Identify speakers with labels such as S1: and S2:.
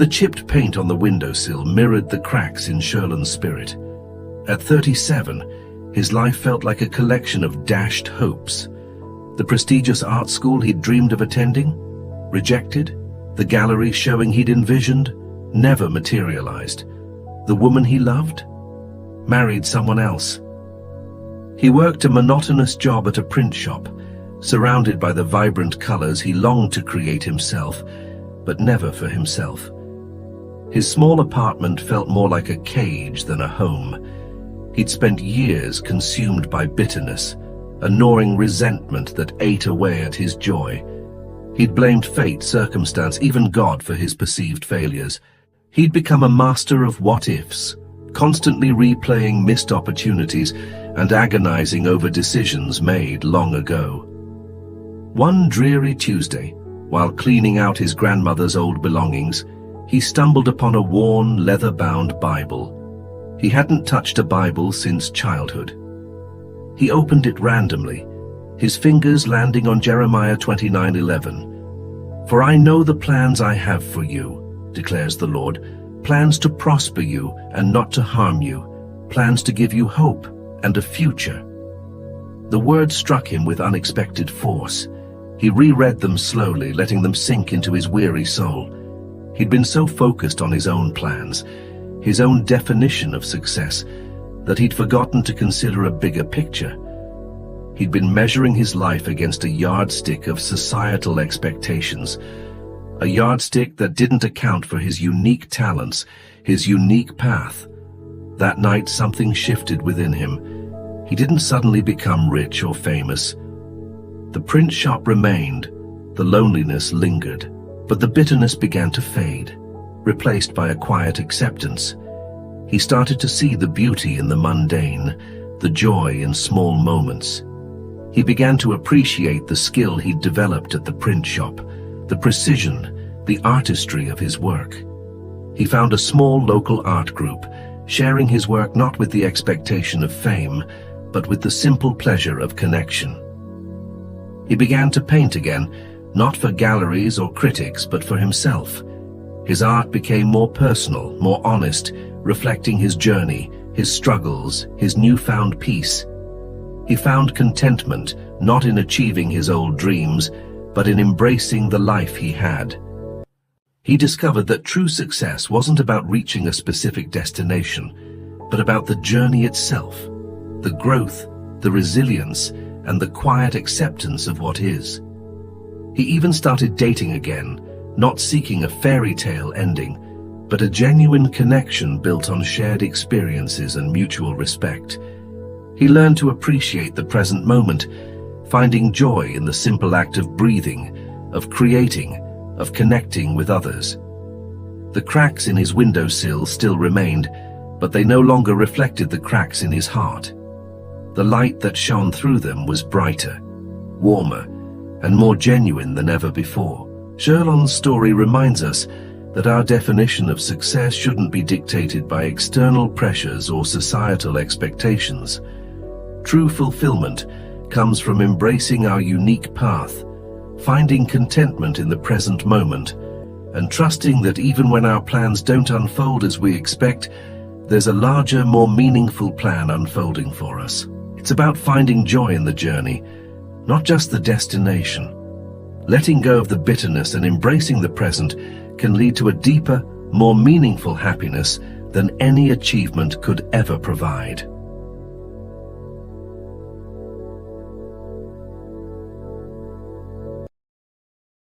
S1: The chipped paint on the windowsill mirrored the cracks in Sherlon's spirit. At 37, his life felt like a collection of dashed hopes. The prestigious art school he'd dreamed of attending, rejected. The gallery showing he'd envisioned, never materialized. The woman he loved, married someone else. He worked a monotonous job at a print shop, surrounded by the vibrant colors he longed to create himself, but never for himself. His small apartment felt more like a cage than a home. He'd spent years consumed by bitterness, a gnawing resentment that ate away at his joy. He'd blamed fate, circumstance, even God for his perceived failures. He'd become a master of what-ifs, constantly replaying missed opportunities and agonizing over decisions made long ago. One dreary Tuesday, while cleaning out his grandmother's old belongings, he stumbled upon a worn, leather-bound Bible. He hadn't touched a Bible since childhood. He opened it randomly, his fingers landing on Jeremiah 29:11. "For I know the plans I have for you, declares the Lord, plans to prosper you and not to harm you, plans to give you hope and a future." The words struck him with unexpected force. He reread them slowly, letting them sink into his weary soul. He'd been so focused on his own plans, his own definition of success, that he'd forgotten to consider a bigger picture. He'd been measuring his life against a yardstick of societal expectations, a yardstick that didn't account for his unique talents, his unique path. That night, something shifted within him. He didn't suddenly become rich or famous. The print shop remained, the loneliness lingered, but the bitterness began to fade, replaced by a quiet acceptance. He started to see the beauty in the mundane, the joy in small moments. He began to appreciate the skill he'd developed at the print shop, the precision, the artistry of his work. He found a small local art group, sharing his work not with the expectation of fame, but with the simple pleasure of connection. He began to paint again, not for galleries or critics, but for himself. His art became more personal, more honest, reflecting his journey, his struggles, his newfound peace. He found contentment not in achieving his old dreams, but in embracing the life he had. He discovered that true success wasn't about reaching a specific destination, but about the journey itself, the growth, the resilience, and the quiet acceptance of what is. He even started dating again, not seeking a fairy tale ending, but a genuine connection built on shared experiences and mutual respect. He learned to appreciate the present moment, finding joy in the simple act of breathing, of creating, of connecting with others. The cracks in his windowsill still remained, but they no longer reflected the cracks in his heart. The light that shone through them was brighter, warmer, and more genuine than ever before. Sherlon's story reminds us that our definition of success shouldn't be dictated by external pressures or societal expectations. True fulfillment comes from embracing our unique path, finding contentment in the present moment, and trusting that even when our plans don't unfold as we expect, there's a larger, more meaningful plan unfolding for us. It's about finding joy in the journey, not just the destination. Letting go of the bitterness and embracing the present can lead to a deeper, more meaningful happiness than any achievement could ever provide.